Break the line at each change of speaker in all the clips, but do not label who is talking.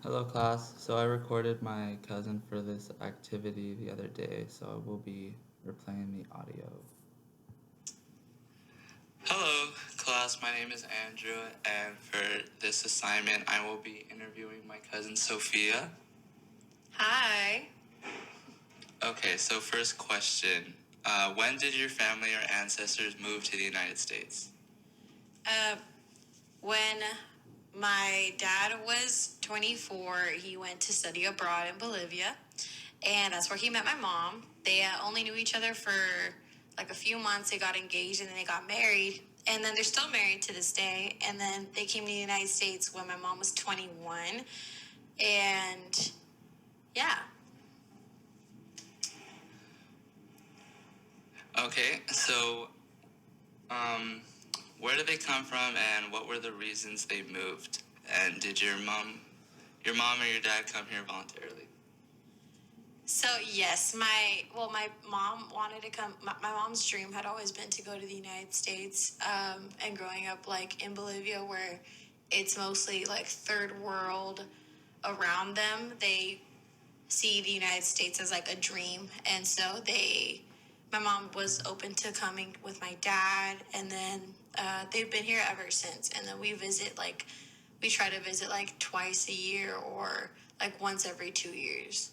Hello, class. So I recorded my cousin for this activity the other day, so I will be replaying the audio. Hello, class. My name is Andrew, and for this assignment, I will be interviewing my cousin Sophia.
Hi.
Okay, so first question. When did your family or ancestors move to the United States?
Uh, when my dad was 24, he went to study abroad in Bolivia, and that's where he met my mom. They only knew each other for like a few months. They got engaged and then they got married, and then they're still married to this day. And then they came to the United States when my mom was 21, and yeah.
Okay, so um, where did they come from, and what were the reasons they moved? And did your mom or your dad come here voluntarily?
So yes, my mom wanted to come. My mom's dream had always been to go to the United States. And growing up like in Bolivia, where it's mostly like third world around them, they see the United States as like a dream, and so my mom was open to coming with my dad, and then they've been here ever since. And then we try to visit like twice a year or like once every 2 years.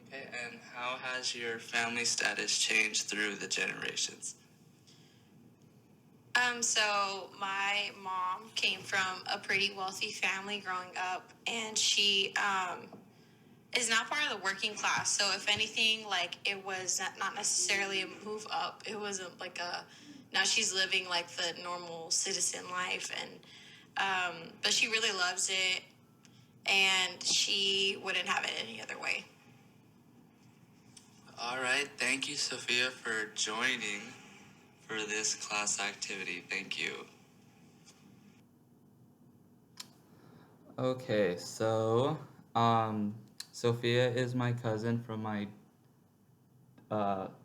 Okay, and how has your family status changed through the generations?
So my mom came from a pretty wealthy family growing up, and she is now part of the working class. So if anything, like it was not necessarily a move up. It was like a now she's living like the normal citizen life, and but she really loves it, and she wouldn't have it any other way.
All right, thank you, Sophia, for joining for this class activity. Thank you. Okay, so um, Sophia is my cousin from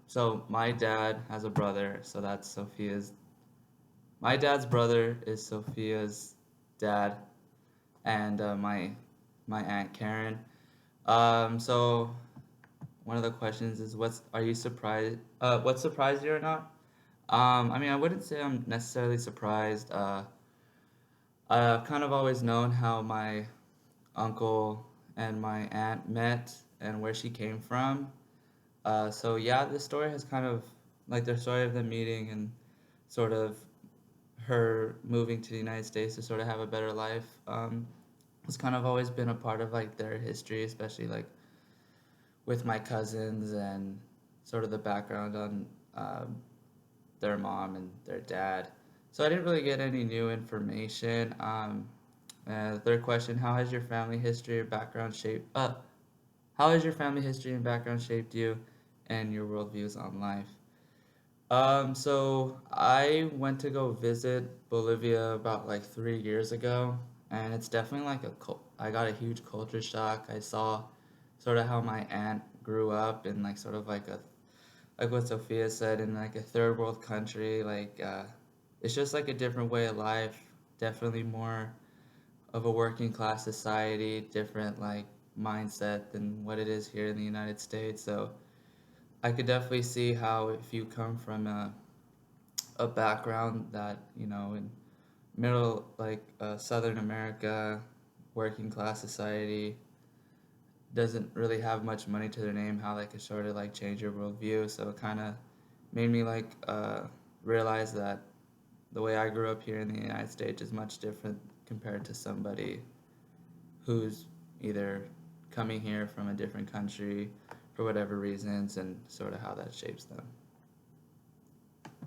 so my dad has a brother, so that's my dad's brother is Sophia's dad, and my aunt Karen. So one of the questions is are you surprised? What surprised you or not? I mean, I wouldn't say I'm necessarily surprised. I've kind of always known how my uncle and my aunt met and where she came from. So yeah, this story has kind of like the story of the meeting and sort of her moving to the United States to sort of have a better life. It's kind of always been a part of like their history, especially like with my cousins and sort of the background on um, their mom and their dad. So I didn't really get any new information. Third question: How has your family history or background shaped? How has your family history and background shaped you and your worldviews on life? So I went to go visit Bolivia about like 3 years ago, and it's definitely like I got a huge culture shock. I saw sort of how my aunt grew up in like sort of like what Sophia said in like a third world country. It's just like a different way of life. Definitely more of a working class society, different like mindset than what it is here in the United States. So I could definitely see how if you come from a background that in middle Southern America, working class society doesn't really have much money to their name, how that could sort of like change your worldview. So it kind of made me realize that the way I grew up here in the United States is much different compared to somebody who's either coming here from a different country for whatever reasons and sort of how that shapes them.